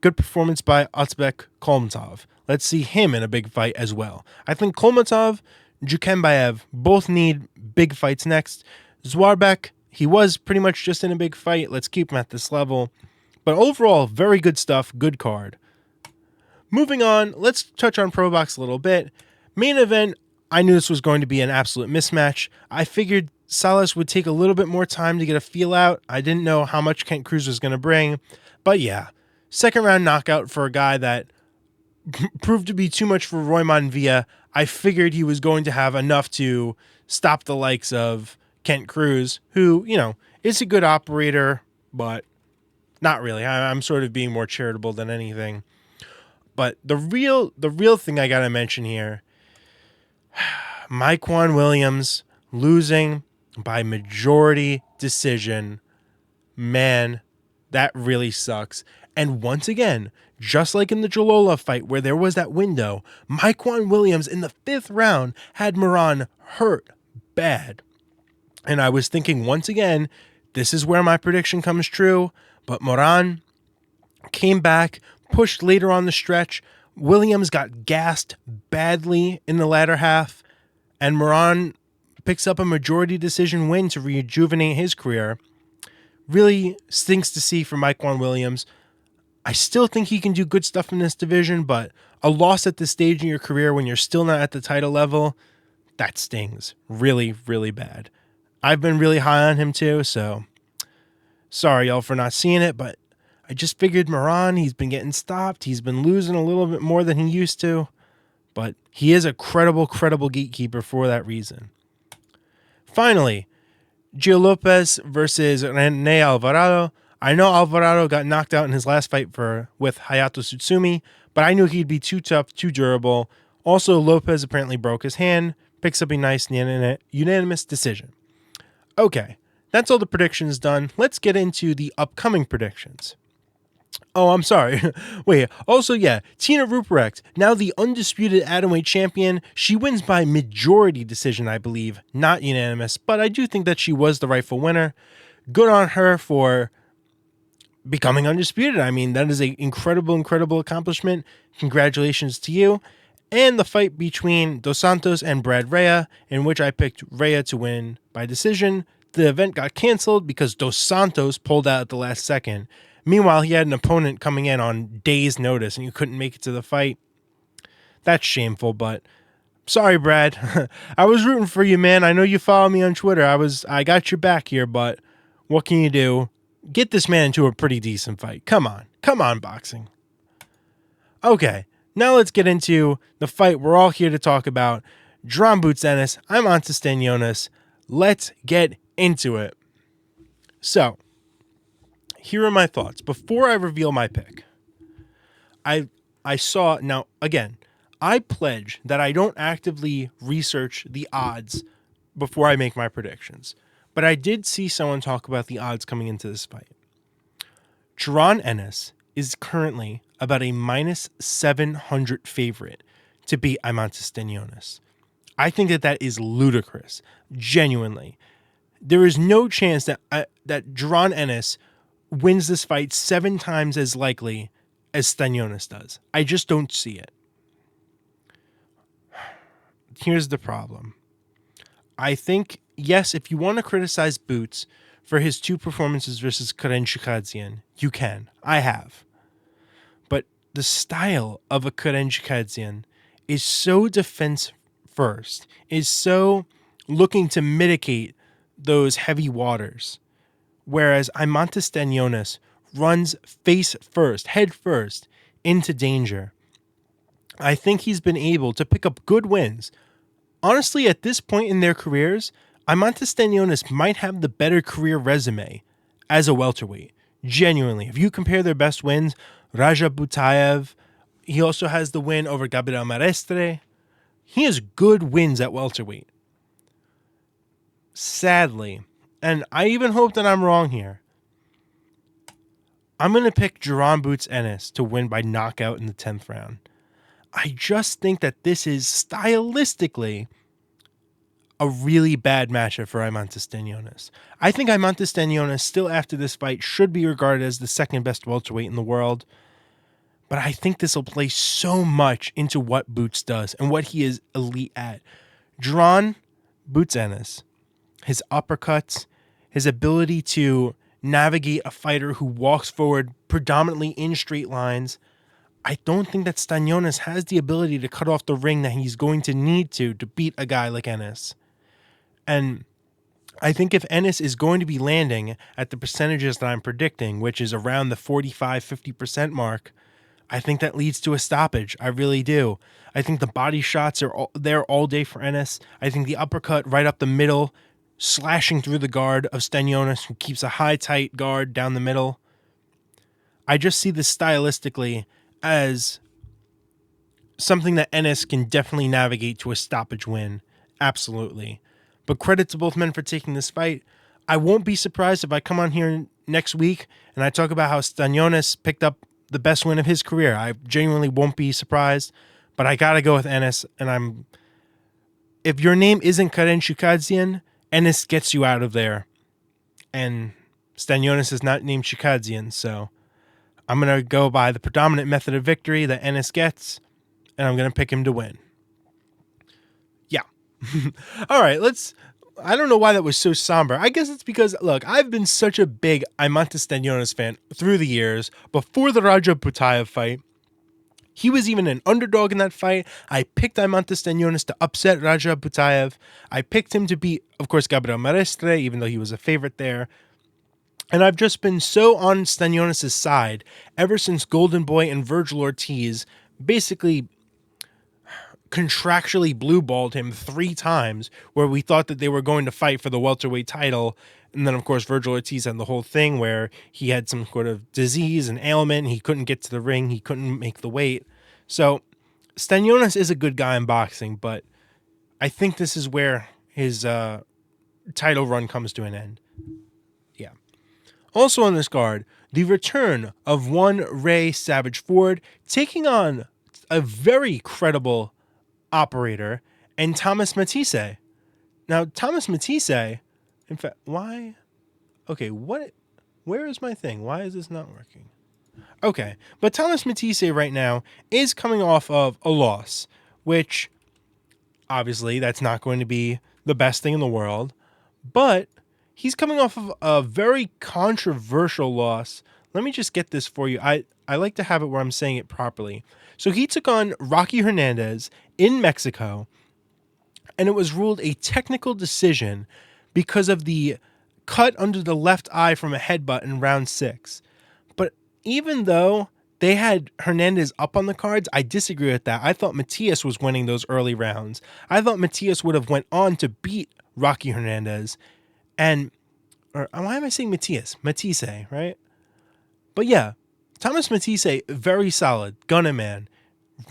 Good performance by Otabek Kolmatov. Let's see him in a big fight as well. I think Kolmatov, Jukambayev both need big fights next. Zouarbek, he was pretty much just in a big fight. Let's keep him at this level. But overall, very good stuff. Good card. Moving on, let's touch on Pro Box a little bit. Main event, I knew this was going to be an absolute mismatch. I figured Salas would take a little bit more time to get a feel out. I didn't know how much Kent Cruz was going to bring. But yeah, 2nd round knockout for a guy that proved to be too much for Roy Monvia. I figured he was going to have enough to stop the likes of Kent Cruz, who, is a good operator, but not really. I'm sort of being more charitable than anything. But the real thing I got to mention here, Myquan Williams losing by majority decision. Man, that really sucks. And once again, just like in the Jalolov fight where there was that window, Mykwan Williams in the 5th round had Moran hurt bad. And I was thinking once again, this is where my prediction comes true. But Moran came back, pushed later on the stretch. Williams got gassed badly in the latter half. And Moran picks up a majority decision win to rejuvenate his career. Really stinks to see for Mykwan Williams. I still think he can do good stuff in this division, but a loss at this stage in your career when you're still not at the title level, that stings really, really bad. I've been really high on him too, so sorry y'all for not seeing it, but I just figured Moran, he's been getting stopped. He's been losing a little bit more than he used to, but he is a credible gatekeeper for that reason. Finally, Gio Lopez versus Rene Alvarado. I know Alvarado got knocked out in his last fight with Hayato Tsutsumi, but I knew he'd be too tough, too durable. Also, Lopez apparently broke his hand, picks up a nice unanimous decision. Okay, that's all the predictions done. Let's get into the upcoming predictions. Oh, I'm sorry. Wait, also, yeah, Tina Ruprecht, now the undisputed atomweight champion. She wins by majority decision, I believe, not unanimous, but I do think that she was the rightful winner. Good on her for becoming undisputed. I mean, that is an incredible accomplishment. Congratulations to you. And the fight between Dos Santos and Brad Rea, in which I picked Rea to win by decision. The event got canceled because Dos Santos pulled out at the last second. Meanwhile, he had an opponent coming in on days' notice and you couldn't make it to the fight. That's shameful, but sorry, Brad. I was rooting for you, man. I know you follow me on Twitter. I got your back here, but what can you do? Get this man into a pretty decent fight. Come on, boxing. Okay, now let's get into the fight we're all here to talk about. Jon Boots Ennis. I'm Ennis-Stanionis. Let's get into it. So, here are my thoughts. Before I reveal my pick, I saw, now again, I pledge that I don't actively research the odds before I make my predictions. But I did see someone talk about the odds coming into this fight. Jon Ennis is currently about a minus 700 favorite to beat Ennis-Stanionis. I think that is ludicrous, genuinely. There is no chance that Jon Ennis wins this fight 7 times as likely as Stanionis does. I just don't see it. Here's the problem. I think, yes, if you want to criticize Boots for his 2 performances versus Karen Chikadzeyan, you can. I have. But the style of a Karen Chikadzeyan is so defense first, is so looking to mitigate those heavy waters, whereas Ennis-Stanionis runs face first, head first, into danger. I think he's been able to pick up good wins. Honestly, at this point in their careers, Ennis-Stanionis might have the better career resume as a welterweight. Genuinely. If you compare their best wins, Raja Butayev, he also has the win over Gabriel Marestre. He has good wins at welterweight. Sadly, and I even hope that I'm wrong here, I'm going to pick Jon Boots Ennis to win by knockout in the 10th round. I just think that this is stylistically a really bad matchup for Ennis-Stanionis. I think Ennis-Stanionis, still after this fight, should be regarded as the second best welterweight in the world. But I think this will play so much into what Boots does and what he is elite at. Jon Boots Ennis, his uppercuts, his ability to navigate a fighter who walks forward predominantly in straight lines. I don't think that Stanionis has the ability to cut off the ring that he's going to need to beat a guy like Ennis. And I think if Ennis is going to be landing at the percentages that I'm predicting, which is around the 45-50% mark, I think that leads to a stoppage. I really do. I think the body shots are there all day for Ennis. I think the uppercut right up the middle, slashing through the guard of Stanionis, who keeps a high, tight guard down the middle. I just see this stylistically as something that Ennis can definitely navigate to a stoppage win. Absolutely. But credit to both men for taking this fight. I won't be surprised if I come on here next week and I talk about how Stanionis picked up the best win of his career, I genuinely won't be surprised. But I got to go with Ennis. And if your name isn't Karen Chukadzian, Ennis gets you out of there. And Stanionis is not named Chukadzian, so I'm going to go by the predominant method of victory that Ennis gets, and I'm going to pick him to win. Yeah. All right, I don't know why that was so somber. I guess it's because, look, I've been such a big Aimante Stanionis fan through the years. Before the Raja Butayev fight, he was even an underdog in that fight. I picked Aimante Stanionis to upset Raja Butayev. I picked him to beat, of course, Gabriel Marestre, even though he was a favorite there. And I've just been so on Stanionis' side ever since Golden Boy and Virgil Ortiz basically contractually blue-balled him 3 times, where we thought that they were going to fight for the welterweight title. And then, of course, Virgil Ortiz had the whole thing where he had some sort of disease and ailment. And he couldn't get to the ring. He couldn't make the weight. So Stanionis is a good guy in boxing, but I think this is where his title run comes to an end. Yeah. Also on this card, the return of one Ray Savage Ford taking on a very credible operator and Thomas Matisse. Now, Thomas Matisse, in fact, why? Okay, where is my thing? Why is this not working? Okay, but Thomas Matisse right now is coming off of a loss, which obviously that's not going to be the best thing in the world, but he's coming off of a very controversial loss. Let me just get this for you. I like to have it where I'm saying it properly. So he took on Rocky Hernandez in Mexico, and it was ruled a technical decision because of the cut under the left eye from a headbutt in round 6. But even though they had Hernandez up on the cards, I disagree with that. I thought Matias was winning those early rounds. I thought Matias would have went on to beat Rocky Hernandez. Or why am I saying Matias? Matisse, right? But yeah, Thomas Matisse, very solid. Gunner man.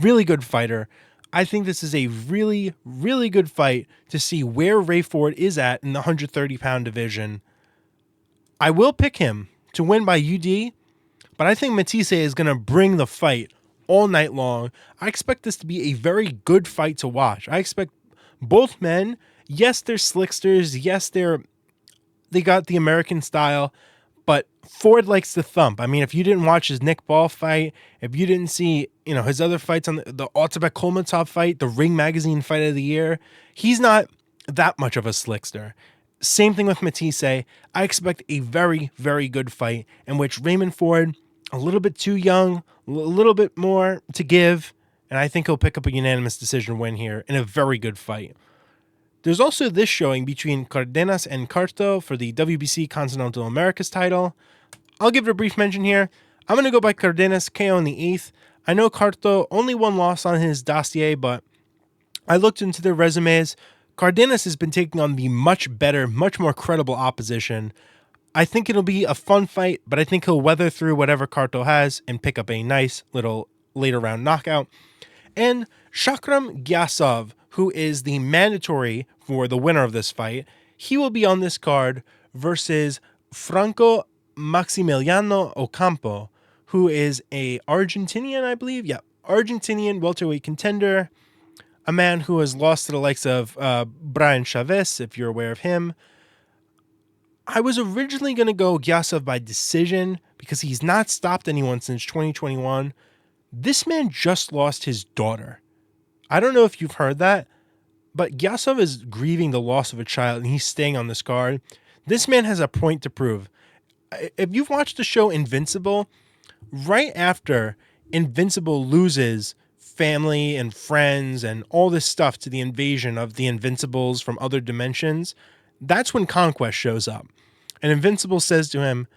Really good fighter. I think this is a really, really good fight to see where Ray Ford is at in the 130-pound division. I will pick him to win by UD, but I think Matisse is going to bring the fight all night long. I expect this to be a very good fight to watch. I expect both men, yes, they're slicksters. Yes, they got the American style, but Ford likes to thump. I mean, if you didn't watch his Nick Ball fight, if you didn't see, his other fights on the Otabek Kolmatov fight, the Ring Magazine fight of the year, he's not that much of a slickster. Same thing with Matisse. I expect a very, very good fight in which Raymond Ford, a little bit too young, a little bit more to give, and I think he'll pick up a unanimous decision win here in a very good fight. There's also this showing between Cardenas and Carto for the WBC Continental Americas title. I'll give it a brief mention here. I'm going to go by Cardenas KO in the 8th. I know Carto only one loss on his dossier, but I looked into their resumes. Cardenas has been taking on the much better, much more credible opposition. I think it'll be a fun fight, but I think he'll weather through whatever Carto has and pick up a nice little later round knockout. And Shakram Gyasov, who is the mandatory for the winner of this fight, he will be on this card versus Franco Maximiliano Ocampo, who is a Argentinian, I believe. Yeah, Argentinian welterweight contender, a man who has lost to the likes of Brian Chavez, if you're aware of him. I was originally going to go Gyasov by decision because he's not stopped anyone since 2021. This man just lost his daughter. I don't know if you've heard that, but Gyasov is grieving the loss of a child, and he's staying on this card. This man has a point to prove. If you've watched the show Invincible, right after Invincible loses family and friends and all this stuff to the invasion of the Invincibles from other dimensions, that's when Conquest shows up. And Invincible says to him,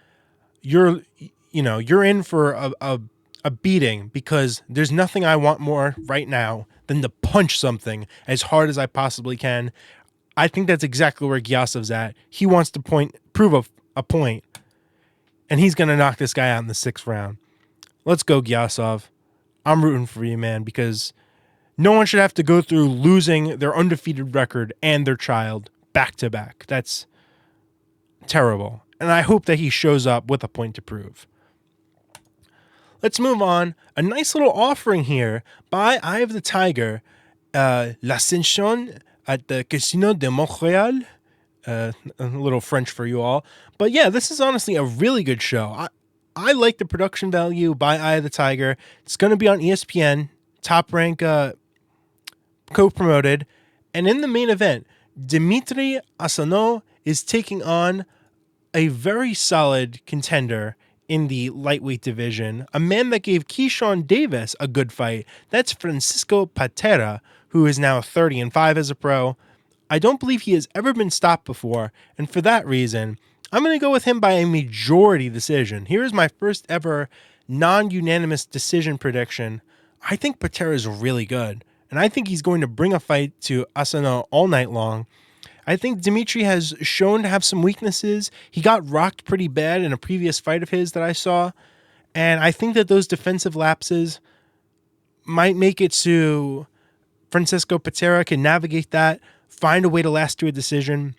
you're in for a beating because there's nothing I want more right now than to punch something as hard as I possibly can. I think that's exactly where Gyasov's at. He wants to prove a point, and he's going to knock this guy out in the 6th round. Let's go, Gyasov. I'm rooting for you, man, because no one should have to go through losing their undefeated record and their child back to back. That's terrible. and I hope that he shows up with a point to prove. Let's move on. A nice little offering here by Eye of the Tiger, L'Ascension at the Casino de Montréal. A little French for you all. But yeah, this is honestly a really good show. I like the production value by Eye of the Tiger. It's going to be on ESPN, Top Rank co-promoted. And in the main event, Dimitri Asanau is taking on a very solid contender in the lightweight division, a man that gave Keyshawn Davis a good fight. That's Francisco Patera, who is now 30-5 as a pro. I don't believe he has ever been stopped before, and for that reason, I'm going to go with him by a majority decision. Here is my first ever non-unanimous decision prediction. I think Patera is really good, and I think he's going to bring a fight to Asanau all night long. I think Dimitri has shown to have some weaknesses. He got rocked pretty bad in a previous fight of his that I saw, and I think that those defensive lapses might make it so Francisco Patera can navigate that, find a way to last to a decision.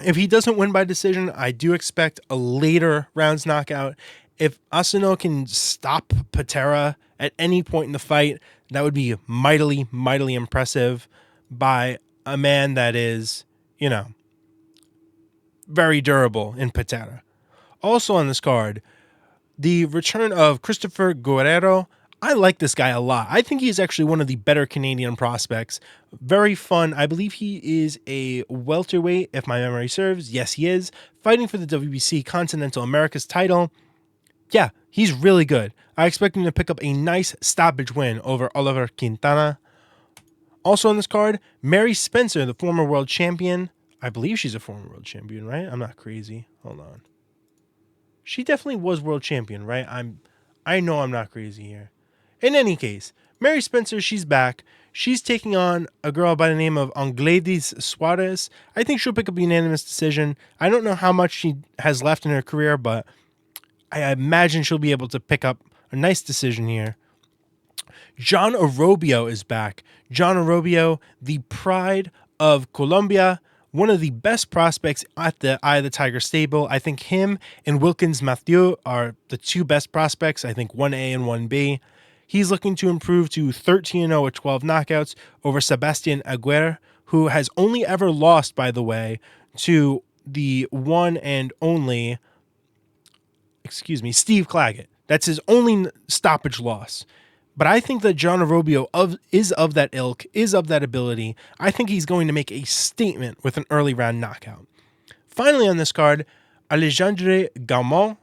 If he doesn't win by decision, I do expect a later rounds knockout. If Asanau can stop Patera at any point in the fight, that would be mightily, mightily impressive by a man that is, very durable in Patera. Also on this card, the return of Christopher Guerrero. I like this guy a lot. I think he's actually one of the better Canadian prospects. Very fun. I believe he is a welterweight, if my memory serves. Yes, he is. Fighting for the WBC Continental Americas title. Yeah, he's really good. I expect him to pick up a nice stoppage win over Oliver Quintana. Also on this card, Mary Spencer, the former world champion. I believe she's a former world champion, right? I'm not crazy. Hold on. She definitely was world champion, right? I know I'm not crazy here. In any case, Mary Spencer, she's back. She's taking on a girl by the name of Angledis Suarez. I think she'll pick up a unanimous decision. I don't know how much she has left in her career, but I imagine she'll be able to pick up a nice decision here. John Orobio is back. John Orobio, the pride of Colombia, one of the best prospects at the Eye of the Tiger stable. I think him and Wilkins Mathieu are the two best prospects. I think 1A and 1B. He's looking to improve to 13-0 with 12 knockouts over Sebastian Aguirre, who has only ever lost, by the way, to the one and only, Steve Claggett. That's his only stoppage loss. But I think that John Orobio is of that ilk, is of that ability. I think he's going to make a statement with an early round knockout. Finally on this card, Alexandre Gaumont.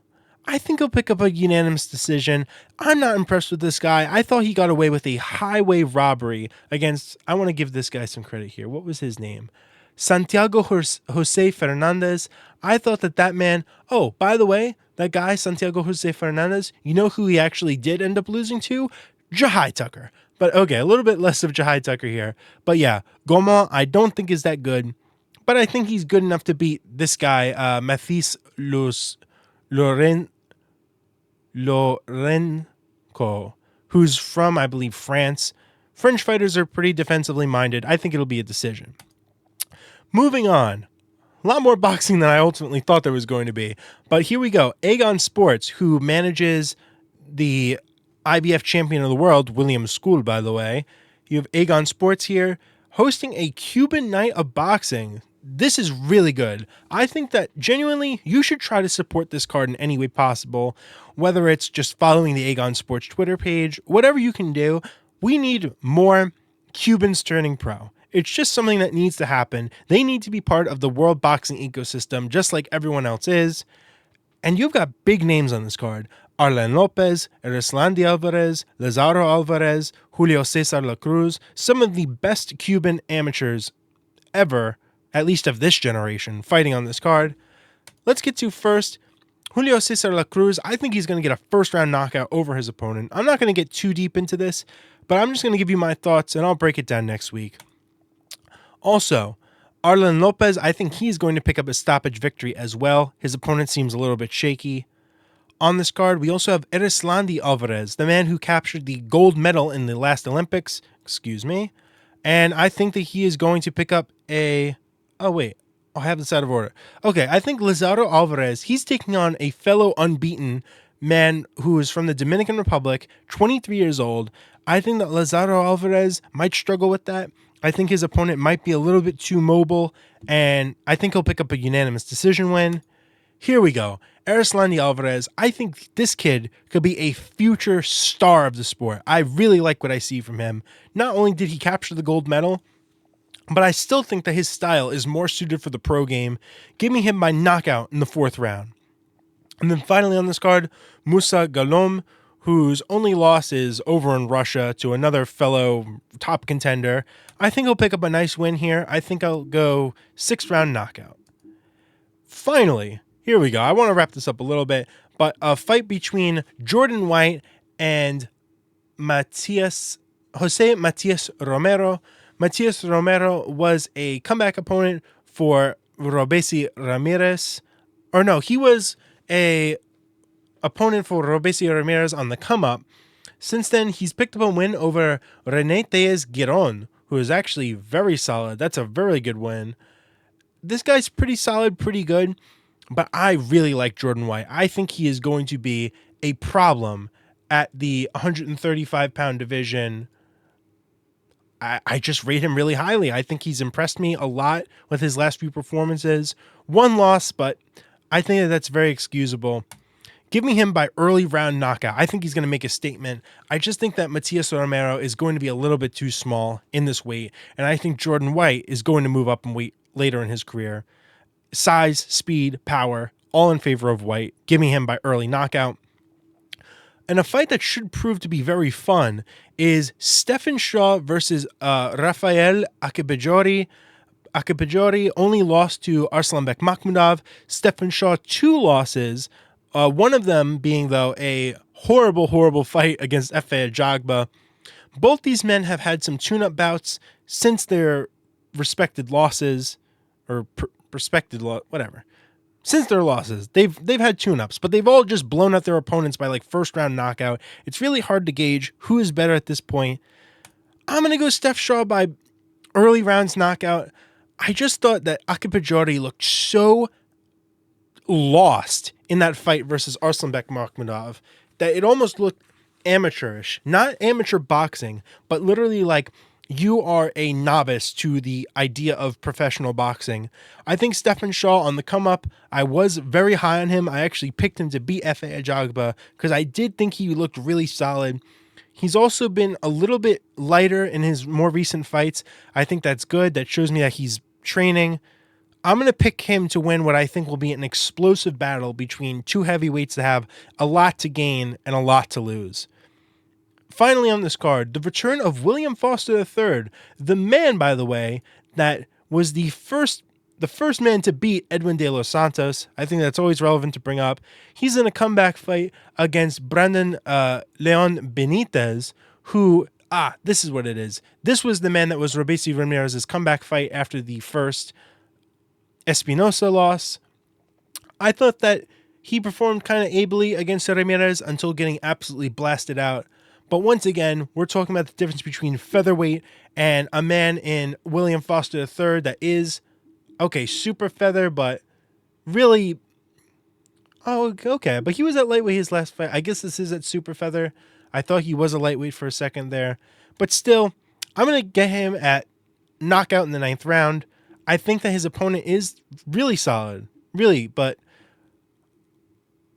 I think he'll pick up a unanimous decision. I'm not impressed with this guy. I thought he got away with a highway robbery against, I want to give this guy some credit here. What was his name? Santiago Jose Fernandez. I thought that man, oh, by the way, that guy, Santiago Jose Fernandez, you know who he actually did end up losing to? Jahai Tucker. But okay, a little bit less of Jahai Tucker here. But yeah, Gaumont, I don't think is that good. But I think he's good enough to beat this guy, Mathis Lorenco, who's from, I believe, France. French fighters are pretty defensively minded. I think it'll be a decision. Moving on. A lot more boxing than I ultimately thought there was going to be. But here we go. Aegon Sports, who manages the IBF champion of the world, William School, by the way. You have Aegon Sports here hosting a Cuban night of boxing. This is really good. I think that genuinely you should try to support this card in any way possible, whether it's just following the Aegon Sports Twitter page, whatever you can do. We need more Cubans turning pro. It's just something that needs to happen. They need to be part of the world boxing ecosystem, just like everyone else is. And you've got big names on this card. Arlen Lopez, Erislandy Alvarez, Lazaro Alvarez, Julio Cesar La Cruz, some of the best Cuban amateurs ever, at least of this generation, fighting on this card. Let's get to first Julio Cesar La Cruz. I think he's going to get a first-round knockout over his opponent. I'm not going to get too deep into this, but I'm just going to give you my thoughts, and I'll break it down next week. Also, Arlen Lopez, I think he's going to pick up a stoppage victory as well. His opponent seems a little bit shaky. On this card, we also have Erislandy Alvarez, the man who captured the gold medal in the last Olympics. And I think that he is going to pick up a... Oh, wait. I have this out of order. Okay, I think Lizardo Alvarez, he's taking on a fellow unbeaten man who is from the Dominican Republic, 23 years old. I think that Lizardo Alvarez might struggle with that. I think his opponent might be a little bit too mobile, and I think he'll pick up a unanimous decision win. Here we go. Erislandy Alvarez, I think this kid could be a future star of the sport. I really like what I see from him. Not only did he capture the gold medal, but I still think that his style is more suited for the pro game. Give me him by knockout in the 4th round. And then finally on this card, Musa Galom, whose only loss is over in Russia to another fellow top contender. I think he'll pick up a nice win here. I think I'll go 6th round knockout. Finally, here we go. I want to wrap this up a little bit, but a fight between Jordan White and Jose Matias Romero. Matias Romero was a comeback opponent for Robesi Ramirez. Or no, he was a opponent for Robesi Ramirez on the come-up. Since then, he's picked up a win over René Tellez Giron, who is actually very solid. That's a very good win. This guy's pretty solid, pretty good, but I really like Jordan White. I think he is going to be a problem at the 135-pound division. I just rate him really highly. I think he's impressed me a lot with his last few performances. One loss, but I think that that's very excusable. Give me him by early round knockout. I think he's going to make a statement. I just think that Matias Romero is going to be a little bit too small in this weight, and I think Jordan White is going to move up in weight later in his career. Size, speed, power, all in favor of White. Give me him by early knockout. And a fight that should prove to be very fun is Stefan Shaw versus Rafael Akipejori. Akipejori only lost to Arslanbek Makhmudov. Stefan Shaw 2 losses, one of them being, though, a horrible, horrible fight against Efe Ajagba. Both these men have had some tune-up bouts since their respected losses, or whatever. Since their losses, they've had tune-ups, but they've all just blown out their opponents by like 1st round knockout. It's really hard to gauge who is better at this point. I'm going to go Steph Shaw by early rounds knockout. I just thought that Akipejori looked so lost in that fight versus Arslanbek Makhmudov that it almost looked amateurish. Not amateur boxing, but literally like you are a novice to the idea of professional boxing. I think Stefan Shaw on the come up, I was very high on him. I actually picked him to beat Efe Ajagba because I did think he looked really solid. He's also been a little bit lighter in his more recent fights. I think that's good. That shows me that he's training. I'm going to pick him to win what I think will be an explosive battle between two heavyweights that have a lot to gain and a lot to lose. Finally on this card, the return of William Foster III, the man, by the way, that was the first man to beat Edwin de los Santos. I think that's always relevant to bring up. He's in a comeback fight against Brandon Leon Benitez, who, this is what it is. This was the man that was Robesi Ramirez's comeback fight after the first Espinosa loss. I thought that he performed kind of ably against Ramirez until getting absolutely blasted out. But once again, we're talking about the difference between featherweight and a man in William Foster III that is, okay, super feather, but really, okay. But he was at lightweight his last fight. I guess this is at super feather. I thought he was a lightweight for a second there. But still, I'm going to get him at knockout in the 9th round. I think that his opponent is really solid, really, but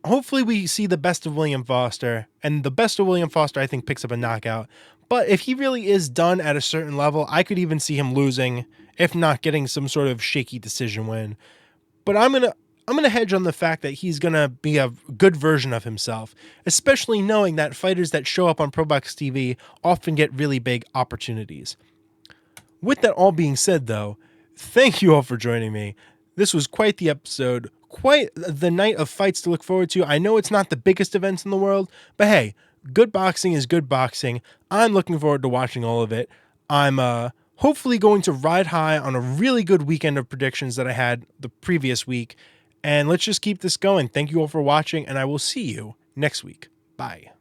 hopefully we see the best of William Foster, and the best of William Foster, I think, picks up a knockout. But if he really is done at a certain level, I could even see him losing, if not getting some sort of shaky decision win. But I'm gonna hedge on the fact that he's gonna be a good version of himself, especially knowing that fighters that show up on ProBox TV often get really big opportunities. With that all being said, though, thank you all for joining me. This was quite the episode. Quite the night of fights to look forward to. I know it's not the biggest events in the world, but hey, good boxing is good boxing. I'm looking forward to watching all of it. I'm hopefully going to ride high on a really good weekend of predictions that I had the previous week. And let's just keep this going. Thank you all for watching, and I will see you next week. Bye.